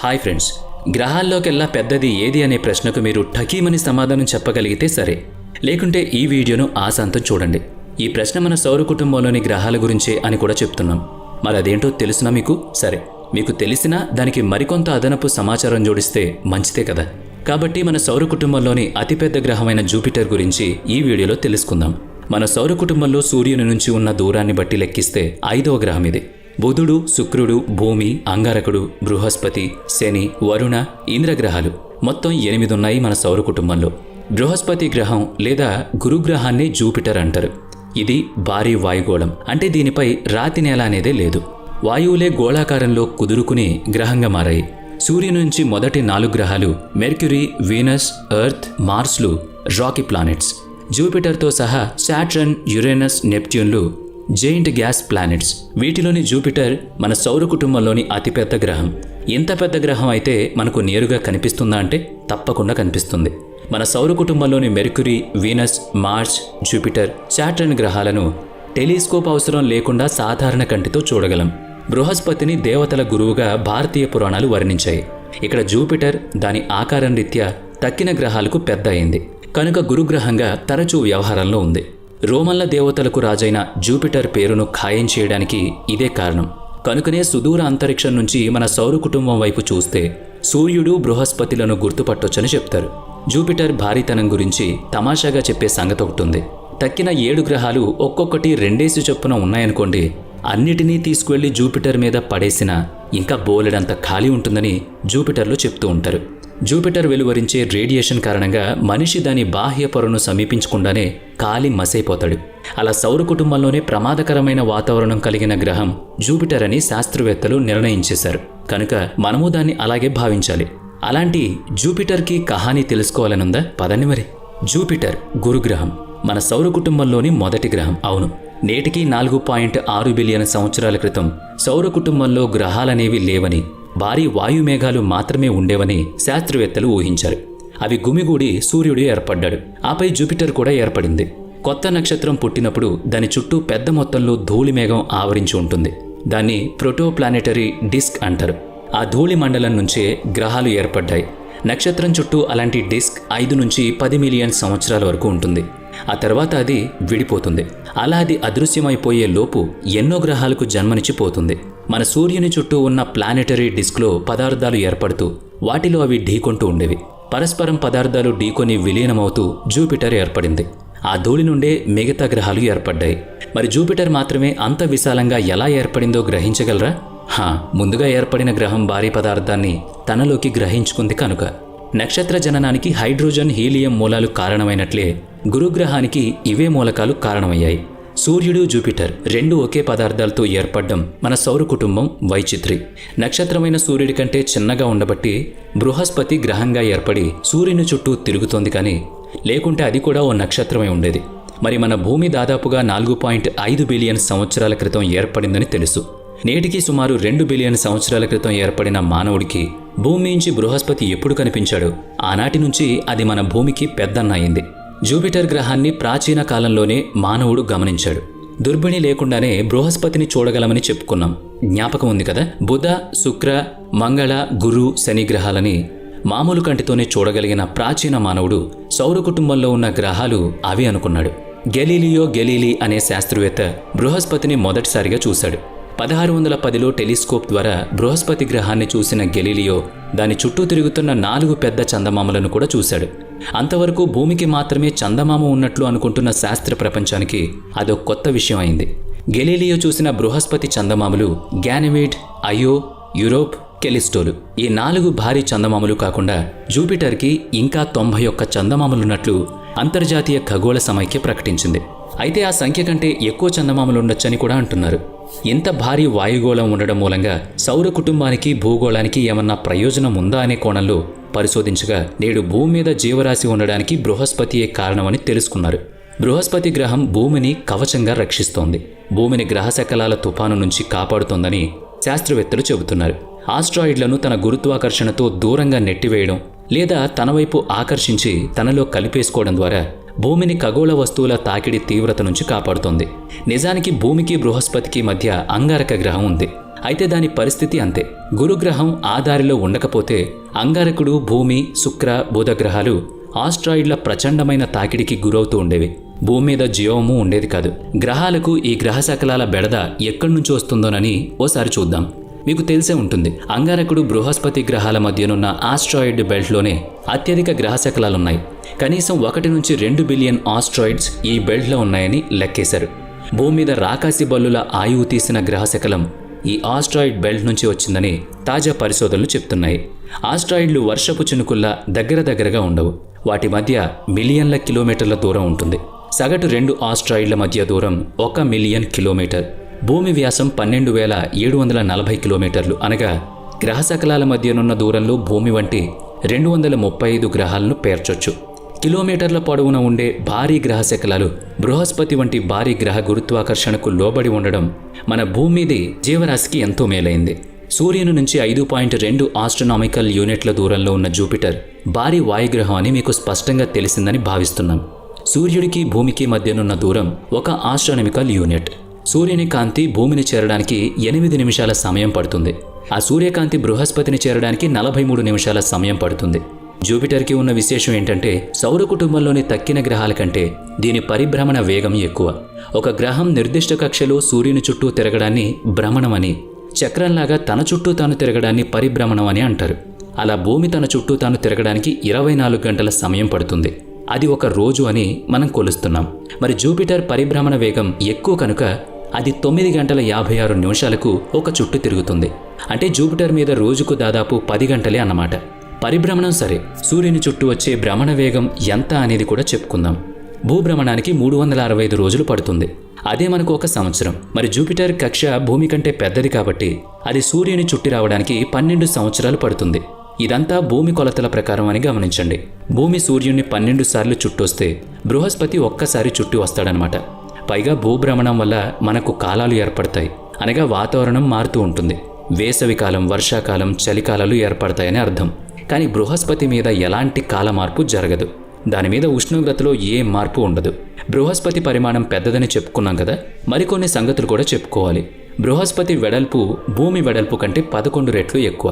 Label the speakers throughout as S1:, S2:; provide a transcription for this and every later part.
S1: Hi friends, గ్రహాల్లోకెల్లా పెద్దది ఏది అనే ప్రశ్నకు మీరు ఠకీమని సమాధానం చెప్పగలిగితే సరే, లేకుంటే ఈ వీడియోను ఆశాంతం చూడండి. ఈ ప్రశ్న మన సౌర కుటుంబంలోని గ్రహాల గురించే అని కూడా చెప్తున్నాం. మరి అదేంటో తెలుసునా మీకు? సరే, మీకు తెలిసినా దానికి మరికొంత అదనపు సమాచారం జోడిస్తే మంచిదే కదా. కాబట్టి మన సౌర కుటుంబంలోని అతిపెద్ద గ్రహమైన జూపిటర్ గురించి ఈ వీడియోలో తెలుసుకుందాం. మన సౌర కుటుంబంలో సూర్యుని నుంచి ఉన్న దూరాన్ని బట్టి లెక్కిస్తే 5వ గ్రహం ఇది. బుధుడు, శుక్రుడు, భూమి, అంగారకుడు, బృహస్పతి, శని, వరుణ, ఇంద్రగ్రహాలు మొత్తం 8 ఉన్నాయి మన సౌర కుటుంబంలో. బృహస్పతి గ్రహం లేదా గురుగ్రహాన్ని జూపిటర్ అంటారు. ఇది భారీ వాయుగోళం, అంటే దీనిపై రాతి నేల అనేదే లేదు. వాయువులే గోళాకారంలో కుదురుకుని గ్రహంగా మారాయి. సూర్యుని నుంచి మొదటి 4 గ్రహాలు మెర్క్యూరీ, వీనస్, ఎర్త్, మార్స్లు రాకీ ప్లానెట్స్. జూపిటర్తో సహా శాటర్న్, యురేనస్, నెప్ట్యూన్లు జెయింట్ గ్యాస్ ప్లానెట్స్. వీటిలోని జూపిటర్ మన సౌర కుటుంబంలోని అతిపెద్ద గ్రహం. ఇంత పెద్ద గ్రహం అయితే మనకు నేరుగా కనిపిస్తుందా అంటే తప్పకుండా కనిపిస్తుంది. మన సౌర కుటుంబంలోని Mercury, Venus, Mars, Jupiter, Saturn గ్రహాలను టెలిస్కోప్ అవసరం లేకుండా సాధారణ కంటితో చూడగలం. బృహస్పతిని దేవతల గురువుగా భారతీయ పురాణాలు వర్ణించాయి. ఇక్కడ జూపిటర్ దాని ఆకారం రీత్యా తక్కిన గ్రహాలకు పెద్ద అయింది కనుక గురుగ్రహంగా తరచూ వ్యవహారంలో ఉంది. రోమన్ల దేవతలకు రాజైన జూపిటర్ పేరును ఖాయం చేయడానికి ఇదే కారణం. కనుకనే సుదూర అంతరిక్షం నుంచి మన సౌర కుటుంబం వైపు చూస్తే సూర్యుడు, బృహస్పతిలను గుర్తుపట్టొచ్చని చెప్తారు. జూపిటర్ భారీతనం గురించి తమాషాగా చెప్పే సంగతి ఒకటి ఉంది. తక్కిన 7 గ్రహాలు ఒక్కొక్కటి 2 చొప్పున ఉన్నాయనుకోండి, అన్నిటినీ తీసుకువెళ్లి జూపిటర్ మీద పడేసినా ఇంకా బోలెడంత ఖాళీ ఉంటుందని జూపిటర్లో చెప్తూ ఉంటారు. జూపిటర్ వెలువరించే రేడియేషన్ కారణంగా మనిషి దాని బాహ్య పొరను సమీపించకుండానే కాలి మసైపోతాడు. అలా సౌర కుటుంబంలోనే ప్రమాదకరమైన వాతావరణం కలిగిన గ్రహం జూపిటర్ అని శాస్త్రవేత్తలు నిర్ణయించేశారు. కనుక మనము దాన్ని అలాగే భావించాలి. అలాంటి జూపిటర్కి కహాని తెలుసుకోవాలనుందా? పదండి మరి. జూపిటర్ గురుగ్రహం మన సౌర కుటుంబంలోని మొదటి గ్రహం. అవును, నేటికి 4.6 బిలియన్ సంవత్సరాల క్రితం సౌర కుటుంబంలో గ్రహాలనేవి లేవని, భారీ వాయుమేఘాలు మాత్రమే ఉండేవని శాస్త్రవేత్తలు ఊహించారు. అవి గుమిగూడి సూర్యుడు ఏర్పడ్డాడు. ఆపై జూపిటర్ కూడా ఏర్పడింది. కొత్త నక్షత్రం పుట్టినప్పుడు దాని చుట్టూ పెద్ద మొత్తంలో ధూళి మేఘం ఆవరించి ఉంటుంది. దాన్ని ప్రోటోప్లానెటరీ డిస్క్ అంటారు. ఆ ధూళి మండలం నుంచే గ్రహాలు ఏర్పడ్డాయి. నక్షత్రం చుట్టూ అలాంటి డిస్క్ 5 నుంచి 10 మిలియన్ సంవత్సరాల వరకు ఉంటుంది. ఆ తర్వాత అది విడిపోతుంది. అలా అది అదృశ్యమైపోయే లోపు ఎన్నో గ్రహాలకు జన్మనిచ్చిపోతుంది. మన సూర్యుని చుట్టూ ఉన్న ప్లానెటరీ డిస్క్లో పదార్థాలు ఏర్పడుతూ వాటిలో అవి ఢీకొంటూ ఉండేవి. పరస్పరం పదార్థాలు ఢీకొని విలీనమవుతూ జూపిటర్ ఏర్పడింది. ఆ ధూళి నుండే మిగతా గ్రహాలు ఏర్పడ్డాయి. మరి జూపిటర్ మాత్రమే అంత విశాలంగా ఎలా ఏర్పడిందో గ్రహించగలరా? ముందుగా ఏర్పడిన గ్రహం భారీ పదార్థాన్ని తనలోకి గ్రహించుకుంది కనుక. నక్షత్ర జననానికి హైడ్రోజన్, హీలియం మూలాలు కారణమైనట్లే గురుగ్రహానికి ఇవే మూలకాలు కారణమయ్యాయి. సూర్యుడు, జూపిటర్ 2 ఒకే పదార్థాలతో ఏర్పడడం మన సౌర కుటుంబం వైచిత్రి. నక్షత్రమైన సూర్యుడి కంటే చిన్నగా ఉండబట్టి బృహస్పతి గ్రహంగా ఏర్పడి సూర్యుని చుట్టూ తిరుగుతోంది, కానీ లేకుంటే అది కూడా ఓ నక్షత్రమై ఉండేది. మరి మన భూమి దాదాపుగా 4.5 బిలియన్ సంవత్సరాల క్రితం ఏర్పడిందని తెలుసు. నేటికి సుమారు 2 బిలియన్ సంవత్సరాల క్రితం ఏర్పడిన మానవుడికి భూమి నుంచి బృహస్పతి ఎప్పుడు కనిపించాడో ఆనాటి నుంచి అది మన భూమికి పెద్దన్న అయింది. జూపిటర్ గ్రహాన్ని ప్రాచీన కాలంలోనే మానవుడు గమనించాడు. దుర్బిణి లేకుండానే బృహస్పతిని చూడగలమని చెప్పుకున్నాం. జ్ఞాపకం ఉంది కదా? బుధ, శుక్ర, మంగళ, గురు, శని గ్రహాలని మామూలు కంటితోనే చూడగలిగిన ప్రాచీన మానవుడు సౌర కుటుంబంలో ఉన్న గ్రహాలు అవి అనుకున్నాడు. గెలీలీ అనే శాస్త్రవేత్త బృహస్పతిని మొదటిసారిగా చూశాడు. 1610లో టెలిస్కోప్ ద్వారా బృహస్పతి గ్రహాన్ని చూసిన గెలీలియో దాని చుట్టూ తిరుగుతున్న 4 పెద్ద చందమామలను కూడా చూశాడు. అంతవరకు భూమికి మాత్రమే చందమామ ఉన్నట్లు అనుకుంటున్న శాస్త్ర ప్రపంచానికి అదో కొత్త విషయం అయింది. గెలీలియో చూసిన బృహస్పతి చందమామలు గ్యానిమీడ్, అయో, యూరోప్, కెలిస్టోలు. ఈ 4 భారీ చందమామలు కాకుండా జూపిటర్కి ఇంకా 91 చందమామలున్నట్లు అంతర్జాతీయ ఖగోళ సమైక్య ప్రకటించింది. అయితే ఆ సంఖ్య కంటే ఎక్కువ చందమామలు ఉండొచ్చని కూడా అంటున్నారు. ఇంత భారీ వాయుగోళం ఉండడం మూలంగా సౌర కుటుంబానికి, భూగోళానికి ఏమన్నా ప్రయోజనం ఉందా అనే కోణంలో పరిశోధించగా నేడు భూమి మీద జీవరాశి ఉండడానికి బృహస్పతియే కారణమని తెలుసుకున్నారు. బృహస్పతి గ్రహం భూమిని కవచంగా రక్షిస్తోంది. భూమిని గ్రహశకలాల తుఫాను నుంచి కాపాడుతోందని శాస్త్రవేత్తలు చెబుతున్నారు. ఆస్ట్రాయిడ్లను తన గురుత్వాకర్షణతో దూరంగా నెట్టివేయడం లేదా తన వైపు ఆకర్షించి తనలో కలిపేసుకోవడం ద్వారా భూమిని ఖగోళ వస్తువుల తాకిడి తీవ్రత నుంచి కాపాడుతోంది. నిజానికి భూమికి బృహస్పతికి మధ్య అంగారక గ్రహం ఉంది. అయితే దాని పరిస్థితి అంతే. గురుగ్రహం ఆ దారిలో ఉండకపోతే అంగారకుడు, భూమి, శుక్ర, బుధ గ్రహాలు ఆస్ట్రాయిడ్ల ప్రచండమైన తాకిడికి గురవుతూ ఉండేవి. భూమి మీద జీవము ఉండేది కాదు. గ్రహాలకు ఈ గ్రహ శకలాల బెడద ఎక్కడి నుంచి వస్తుందోనని ఓసారి చూద్దాం. మీకు తెలిసే ఉంటుంది, అంగారకుడు, బృహస్పతి గ్రహాల మధ్యనున్న ఆస్ట్రాయిడ్ బెల్ట్లోనే అత్యధిక గ్రహ శకలాలున్నాయి. కనీసం 1 నుంచి 2 బిలియన్ ఆస్ట్రాయిడ్స్ ఈ బెల్ట్లో ఉన్నాయని లెక్కేశారు. భూమి మీద రాకాసి బల్లుల ఆయువు తీసిన గ్రహ శకలం ఈ ఆస్ట్రాయిడ్ బెల్ట్ నుంచి వచ్చిందని తాజా పరిశోధనలు చెప్తున్నాయి. ఆస్ట్రాయిడ్లు వర్షపు చినుకుల్లా దగ్గరగా ఉండవు. వాటి మధ్య మిలియన్ల కిలోమీటర్ల దూరం ఉంటుంది. సగటు 2 ఆస్ట్రాయిడ్ల మధ్య దూరం 1 మిలియన్ కిలోమీటర్. భూమి వ్యాసం 12,740 కిలోమీటర్లు. అనగా గ్రహ శకలాల మధ్యనున్న దూరంలో భూమి వంటి 235 గ్రహాలను పేర్చొచ్చు. కిలోమీటర్ల పొడవున ఉండే భారీ గ్రహ శకలాలు బృహస్పతి వంటి భారీ గ్రహ గురుత్వాకర్షణకు లోబడి ఉండడం మన భూమి మీది జీవరాశికి ఎంతో మేలైంది. సూర్యుని నుంచి 5.2 ఆస్ట్రోనామికల్ యూనిట్ల దూరంలో ఉన్న జూపిటర్ భారీ వాయుగ్రహం అని మీకు స్పష్టంగా తెలిసిందని భావిస్తున్నాం. సూర్యుడికి భూమికి మధ్యనున్న దూరం 1 ఆస్ట్రోనామికల్ యూనిట్. సూర్యుని కాంతి భూమిని చేరడానికి 8 నిమిషాల సమయం పడుతుంది. ఆ సూర్యకాంతి బృహస్పతిని చేరడానికి 43 నిమిషాల సమయం పడుతుంది. జూపిటర్కి ఉన్న విశేషం ఏంటంటే, సౌర కుటుంబంలోని తక్కిన గ్రహాల కంటే దీని పరిభ్రమణ వేగం ఎక్కువ. ఒక గ్రహం నిర్దిష్ట కక్షలో సూర్యుని చుట్టూ తిరగడాన్ని భ్రమణమని, చక్రంలాగా తన చుట్టూ తాను తిరగడాన్ని పరిభ్రమణం అని అంటారు. అలా భూమి తన చుట్టూ తాను తిరగడానికి 24 గంటల సమయం పడుతుంది. అది ఒక రోజు అని మనం కొలుస్తున్నాం. మరి జూపిటర్ పరిభ్రమణ వేగం ఎక్కువ కనుక అది 9 గంటల 56 నిమిషాలకు ఒక చుట్టూ తిరుగుతుంది. అంటే జూపిటర్ మీద రోజుకు దాదాపు 10 గంటలే అన్నమాట. పరిభ్రమణం సరే, సూర్యుని చుట్టూ వచ్చే భ్రమణ వేగం ఎంత అనేది కూడా చెప్పుకుందాం. భూభ్రమణానికి 365 రోజులు పడుతుంది. అదే మనకు 1 సంవత్సరం. మరి జూపిటర్ కక్ష భూమి కంటే పెద్దది కాబట్టి అది సూర్యుని చుట్టి రావడానికి 12 సంవత్సరాలు పడుతుంది. ఇదంతా భూమి కొలతల ప్రకారం అని గమనించండి. భూమి సూర్యుడిని 12 సార్లు చుట్టొస్తే బృహస్పతి ఒక్కసారి చుట్టి వస్తాడనమాట. పైగా భూభ్రమణం వల్ల మనకు కాలాలు ఏర్పడతాయి. అనగా వాతావరణం మారుతూ ఉంటుంది. వేసవికాలం, వర్షాకాలం, చలికాలాలు ఏర్పడతాయని అర్థం. కానీ బృహస్పతి మీద ఎలాంటి కాల మార్పు జరగదు. దాని మీద ఉష్ణోగ్రతలో ఏ మార్పు ఉండదు. బృహస్పతి పరిమాణం పెద్దదని చెప్పుకున్నాం కదా, మరికొన్ని సంగతులు కూడా చెప్పుకోవాలి. బృహస్పతి వెడల్పు భూమి వెడల్పు కంటే 11 రెట్లు ఎక్కువ.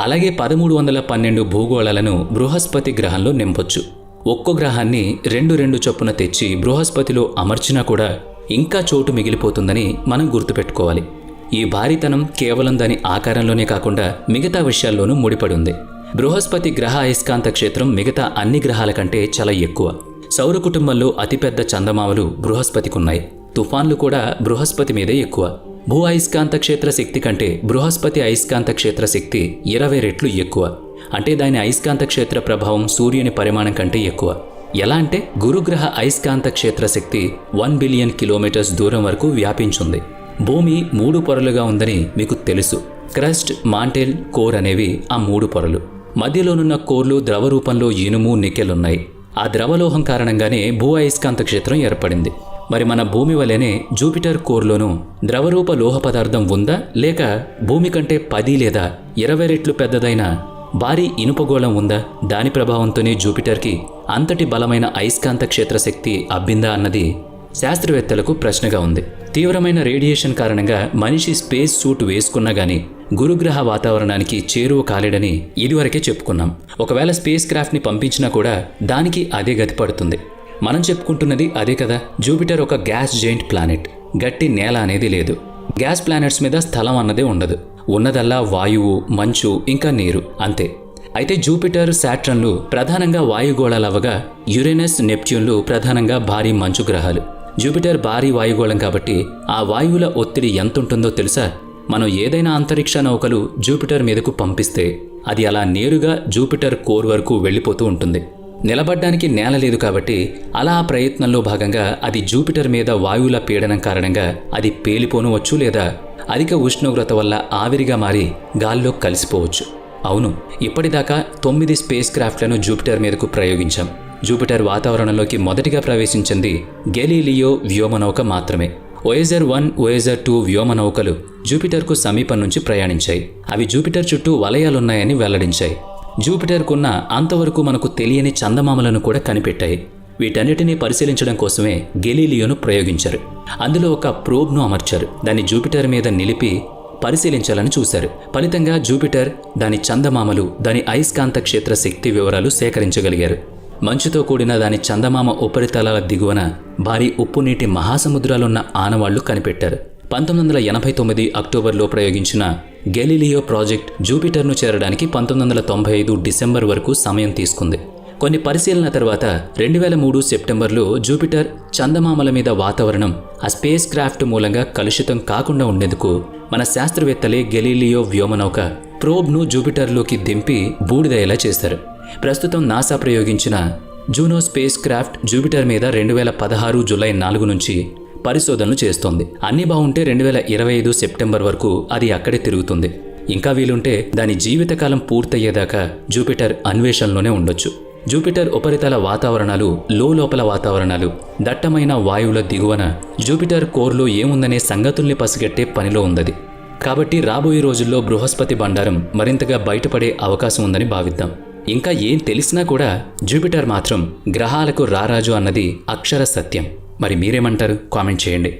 S1: అలాగే 1312 భూగోళాలను బృహస్పతి గ్రహంలో నింపొచ్చు. ఒక్కో గ్రహాన్ని 2 చొప్పున తెచ్చి బృహస్పతిలో అమర్చినా కూడా ఇంకా చోటు మిగిలిపోతుందని మనం గుర్తుపెట్టుకోవాలి. ఈ భారీతనం కేవలం దాని ఆకారంలోనే కాకుండా మిగతా విషయాల్లోనూ ముడిపడి ఉంది. బృహస్పతి గ్రహ అయస్కాంత క్షేత్రం మిగతా అన్ని గ్రహాల కంటే చాలా ఎక్కువ. సౌర కుటుంబంలో అతిపెద్ద చందమామలు బృహస్పతికున్నాయి. తుఫాన్లు కూడా బృహస్పతి మీదే ఎక్కువ. భూ అయస్కాంత క్షేత్ర శక్తి కంటే బృహస్పతి అయస్కాంత క్షేత్ర శక్తి 20 రెట్లు ఎక్కువ. అంటే దాని అయస్కాంత క్షేత్ర ప్రభావం సూర్యుని పరిమాణం కంటే ఎక్కువ. ఎలా అంటే గురుగ్రహ అయస్కాంత క్షేత్ర శక్తి 1 బిలియన్ కిలోమీటర్స్ దూరం వరకు వ్యాపించుంది. భూమి 3 పొరలుగా ఉందని మీకు తెలుసు. క్రస్ట్, మాంటెల్, కోర్ అనేవి ఆ 3 పొరలు. మధ్యలోనున్న కోర్లు ద్రవ రూపంలో ఇనుము, నికెల్ ఉన్నాయి. ఆ ద్రవలోహం కారణంగానే భూ అయస్కాంత క్షేత్రం ఏర్పడింది. మరి మన భూమి వలెనే జూపిటర్ కోర్లోనూ ద్రవరూప లోహ పదార్థం ఉందా, లేక భూమి కంటే 10 లేదా 20 రెట్లు పెద్దదైన భారీ ఇనుపగోళం ఉందా? దాని ప్రభావంతోనే జూపిటర్కి అంతటి బలమైన అయస్కాంత క్షేత్ర శక్తి అబ్బిందా అన్నది శాస్త్రవేత్తలకు ప్రశ్నగా ఉంది. తీవ్రమైన రేడియేషన్ కారణంగా మనిషి స్పేస్ సూట్ వేసుకున్నా గానీ గురుగ్రహ వాతావరణానికి చేరువ కాలేడని ఇదివరకే చెప్పుకున్నాం. ఒకవేళ స్పేస్ క్రాఫ్ట్ని పంపించినా కూడా దానికి అదే గతి పడుతుంది. మనం చెప్పుకుంటున్నది అదే కదా. జూపిటర్ ఒక గ్యాస్ జైంట్ ప్లానెట్. గట్టి నేల అనేది లేదు. గ్యాస్ ప్లానెట్స్ మీద స్థలం అన్నదే ఉండదు. ఉన్నదల్లా వాయువు, మంచు, ఇంకా నీరు, అంతే. అయితే జూపిటర్, శాట్రన్లు ప్రధానంగా వాయుగోళాలవగా యురేనస్, నెప్ట్యూన్లు ప్రధానంగా భారీ మంచు గ్రహాలు. జూపిటర్ భారీ వాయుగోళం కాబట్టి ఆ వాయువుల ఒత్తిడి ఎంతుంటుందో తెలుసా? మనం ఏదైనా అంతరిక్ష నౌకలు జూపిటర్ మీదకు పంపిస్తే అది అలా నేరుగా జూపిటర్ కోర్ వరకు వెళ్ళిపోతూ ఉంటుంది. నిలబడ్డానికి నేల లేదు కాబట్టి అలా ఆ ప్రయత్నంలో భాగంగా అది జూపిటర్ మీద వాయువుల పీడనం కారణంగా అది పేలిపోనవచ్చు, లేదా అధిక ఉష్ణోగ్రత వల్ల ఆవిరిగా మారి గాల్లో కలిసిపోవచ్చు. అవును, ఇప్పటిదాకా 9 స్పేస్ క్రాఫ్ట్లను జూపిటర్ మీదకు ప్రయోగించాం. జూపిటర్ వాతావరణంలోకి మొదటిగా ప్రవేశించింది గెలీలియో వ్యోమనౌక మాత్రమే. వోయేజర్ 1, వోయేజర్ 2 వ్యోమనౌకలు జూపిటర్కు సమీపం నుంచి ప్రయాణించాయి. అవి జూపిటర్ చుట్టూ వలయాలున్నాయని వెల్లడించాయి. జూపిటర్కున్న అంతవరకు మనకు తెలియని చందమామలను కూడా కనిపెట్టాయి. వీటన్నిటినీ పరిశీలించడం కోసమే గెలీలియోను ప్రయోగించారు. అందులో ఒక ప్రోబ్ను అమర్చారు. దాన్ని జూపిటర్ మీద నిలిపి పరిశీలించాలని చూశారు. ఫలితంగా జూపిటర్, దాని చందమామలు, దాని అయస్కాంత క్షేత్ర శక్తి వివరాలు సేకరించగలిగారు. మంచుతో కూడిన దాని చందమామ ఉపరితలాల దిగువన భారీ ఉప్పునీటి మహాసముద్రాలున్న ఆనవాళ్లు కనిపెట్టారు. 1989 అక్టోబర్లో ప్రయోగించిన గెలీలియో ప్రాజెక్ట్ జూపిటర్ను చేరడానికి 1995 డిసెంబర్ వరకు సమయం తీసుకుంది. కొన్ని పరిశీలన తర్వాత 2003 సెప్టెంబర్లో జూపిటర్ చందమామల మీద వాతావరణం ఆ స్పేస్ క్రాఫ్ట్ మూలంగా కలుషితం కాకుండా ఉండేందుకు మన శాస్త్రవేత్తలే గెలీలియో వ్యోమనౌక ప్రోబ్ను జూపిటర్లోకి దింపి బూడిదయ్యేలా చేశారు. ప్రస్తుతం నాసా ప్రయోగించిన జూనో స్పేస్ క్రాఫ్ట్ జూపిటర్ మీద 2016 జూలై 4 నుంచి పరిశోధనలు చేస్తోంది. అన్నీ బాగుంటే 2025 సెప్టెంబర్ వరకు అది అక్కడే తిరుగుతుంది. ఇంకా వీలుంటే దాని జీవితకాలం పూర్తయ్యేదాకా జూపిటర్ అన్వేషణలోనే ఉండొచ్చు. జూపిటర్ ఉపరితల వాతావరణాలు, లోపల వాతావరణాలు, దట్టమైన వాయువుల దిగువన జూపిటర్ కోర్లో ఏముందనే సంగతుల్ని పసిగట్టే పనిలో ఉందది. కాబట్టి రాబోయే రోజుల్లో బృహస్పతి బండారం మరింతగా బయటపడే అవకాశం ఉందని భావిద్దాం. ఇంకా ఏం తెలిసినా కూడా జూపిటర్ మాత్రం గ్రహాలకు రారాజు అన్నది అక్షర సత్యం. మరి మీరేమంటారు? కామెంట్ చేయండి.